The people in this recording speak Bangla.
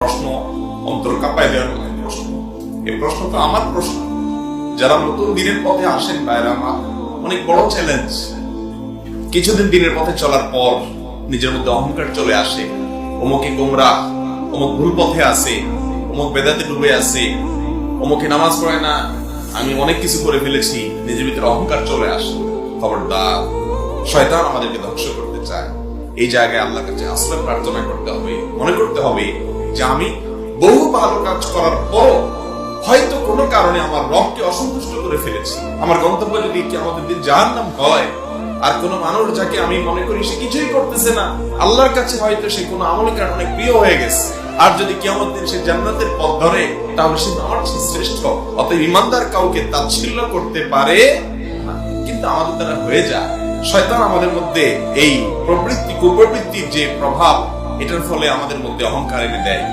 প্রশ্ন অন্তর কাঁপায় দেওয়ার প্রশ্ন। এই প্রশ্ন তো আমার প্রশ্ন। যারা নতুন দিনের পথে আসেন ভাইরা আমার, অনেক বড় চ্যালেঞ্জ। কিছুদিন দিনের পথে চলার পর নিজের মধ্যে অহংকার চলে আসে, অমুকে গোমরাহ, অমুক ভুল পথে আছে, অমুক বেদাতে ডুবে আছে, অমুকে নামাজ পড়ে না, আমি অনেক কিছু করে ফেলেছি, নিজের ভিতরে অহংকার চলে আসে। খবরদার, শয়তান আমাদেরকে ধ্বংস করতে চায়। এই জায়গায় আল্লাহর কাছে আশ্রয় প্রার্থনা করতে হবে, মনে করতে হবে যে আমি বহু ভালো কাজ করার পর হয়তো কোনো কারণে আমার রবকে অসন্তুষ্ট করে ফেলেছি। আমার গন্তব্য যদি কিয়ামতের দিন জাহান্নাম হয়, আর কোন মানুষ যাকে আমি মনে করি সে কিছুই করতেছে না, আল্লাহর কাছে হয়তো সে কোনো আমলের কারণে অনেক প্রিয় হয়ে গেছে, আর যদি কিয়ামতের দিন সে জান্নাতের পথ ধরে, তাহলে সে আমার চেয়ে শ্রেষ্ঠ। অতএব ঈমানদার কাউকে তাচ্ছিল্য করতে পারে না। কিন্তু আমাদের দ্বারা হয়ে যায়। শয়তান আমাদের মধ্যে এই প্রবৃত্তি কুপ্রবৃত্তির যে প্রভাব, এটার ফলে আমাদের মধ্যে অহংকার এনে দেয়।